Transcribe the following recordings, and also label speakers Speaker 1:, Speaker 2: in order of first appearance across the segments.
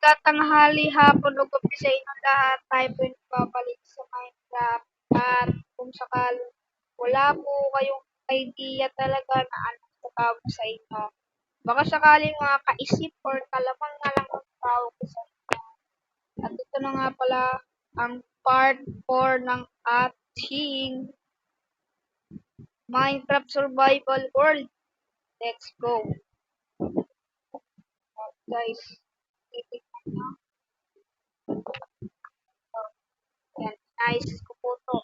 Speaker 1: Magtatanghali, hapon o gabi sa inyong lahat. Tayo po nagbabalik sa Minecraft. At kung sakaling wala po kayong idea talaga na anong tawag sa inyo, baka sakaling mga kaisip or kalamang na lang ang tawag ko sa inyo. At ito na nga pala ang part 4 ng ating Minecraft Survival World. Let's go. Guys, titignan nyo. Yan, nice ko po to.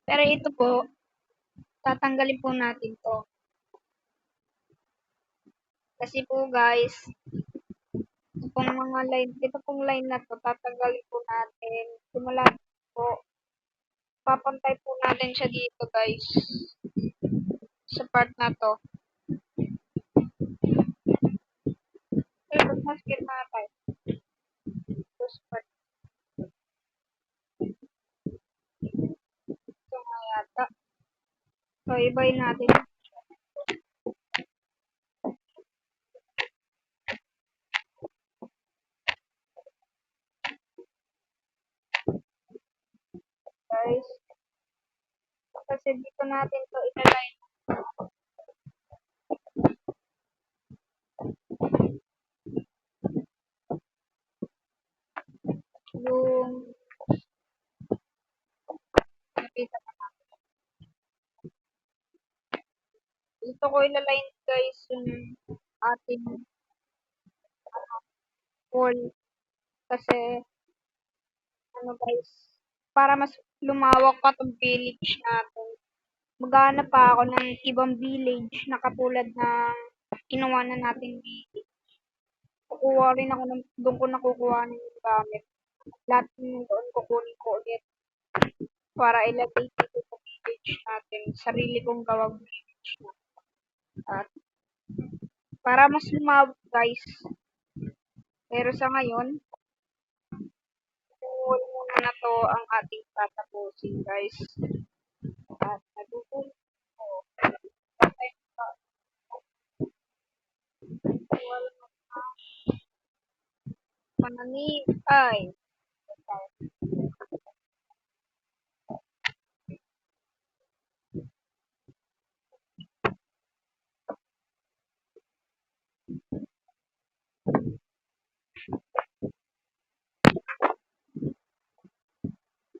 Speaker 1: Pero ito po, tatanggalin po natin to. Kasi po guys, ito pong line na to, tatanggalin po natin. Simula po, papantay po natin siya dito guys. Sa part na to. Pero mas na tayo. This part. Ito nga yata. So, ibayin natin. Guys. Kasi dito natin to ilalay. Yung nakita na natin. Dito ko ilalay guys yung ating wall. Kasi guys, para mas lumawak pa tong village natin. Maghanap pa ako ng ibang village na katulad ng kinuha na natin village. Kukuha rin ako doon ko nakukuha ng gamit. Lahat ng doon kukunin ko ulit para ilagay dito sa village natin. Sarili kong gawang village na. At para mas lumawak guys. Pero sa ngayon, wall muna na to ang ating tatapusin guys. At nagugulat ko. Wall manani ay.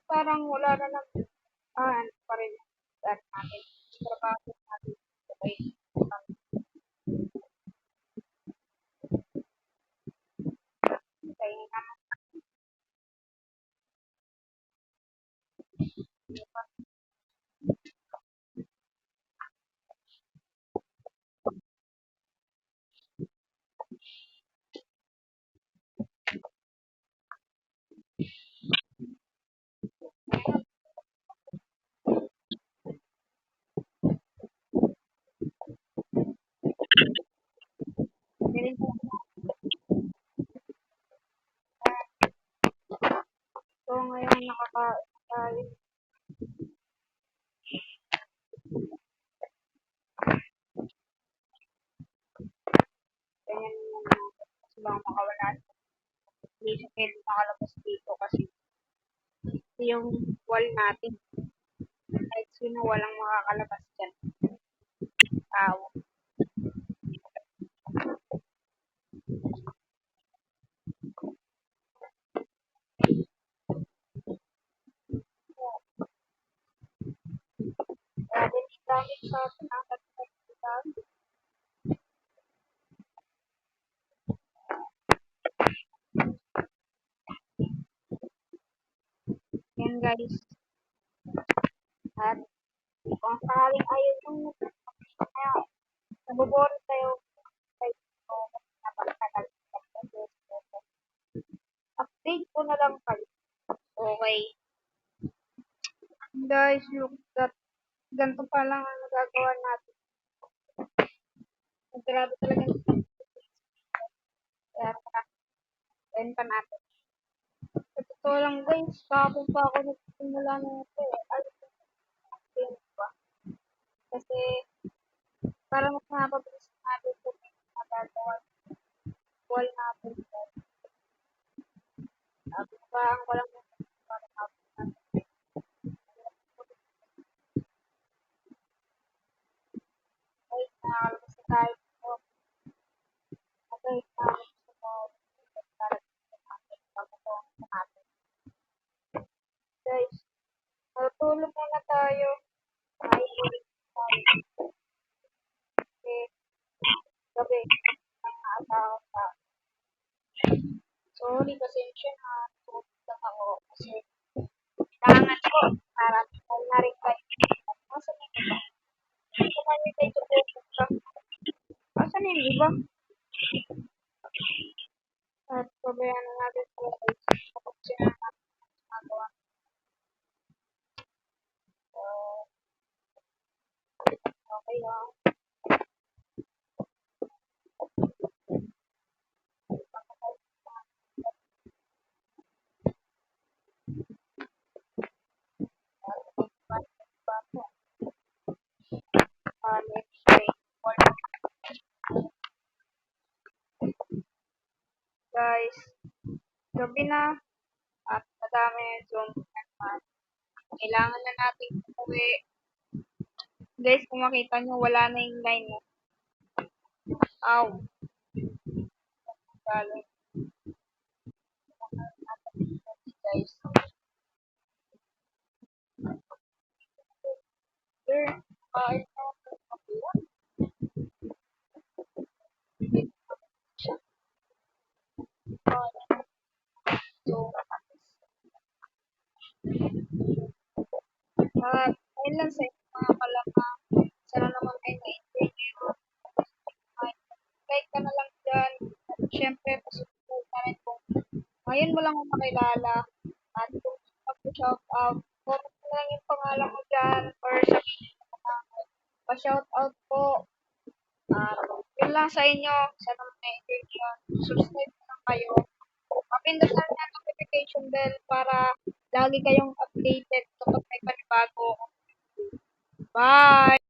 Speaker 1: Parang wala na lang ano pa rin at natin. Trabaho natin. Okay. Kaya naman. So ngayon nakakain tayo. Ganyan naman kasi bang makawala. Hindi siya pwede makalabas dito kasi ito yung wall natin. Kahit sino walang makakalabas dyan. Tao. Grabe ni dami sa atin ang yan guys. At kung sakaling ayaw yung naboboro tayo napakatagal. Update ko na lang kayo. Okay. Guys, look that. Ganito pa lang ang nagagawa natin. Grabe talaga. Kaya benta natin. Sa totoo lang guys, kahapon pa ako nagsimula na ito eh. Ayun ba? Kasi para mas mapabilis natin ito nagagawa wall na Parang walang para ay nakakalabas na tayo dito. Okay, nakakalabas na tayo. Para natin. Guys, matulog muna tayo. Ay, tayo. Kasi gabi, nakakatakot pa. Sorry, pasensya na. Tulog lang ako kasi kailangan ko para na rin kayo. Nasaan yung iba? Kumain tayo tutulog ka. Asan yung iba? At pabayaan na natin sila guys. Kapag sila natin ginagawa. So, okay lang. Let's wait for guys. Gabi na at madami yung Zoom naman. Kailangan na natin umuwi. Guys, kung makita nyo, wala na yung line mo. Ow. Galing. Guys. Sir, kain na ako. So, ayun lang sa inyo mga kalama. Sana naman kayo na-enjoy nyo. Like ka na lang dyan. At syempre, pasubok na rin kung ngayon mo lang ako makilala. At kung mag-shout out, comment mo lang yung pangalan mo dyan or sabihin mo na pa-shout out po. Yun lang sa inyo. Sana naman na-enjoy nyo. Subscribe na lang kayo. Mapindot na rin ang notification bell para lagi kayong updated kapag may panibago. Bye!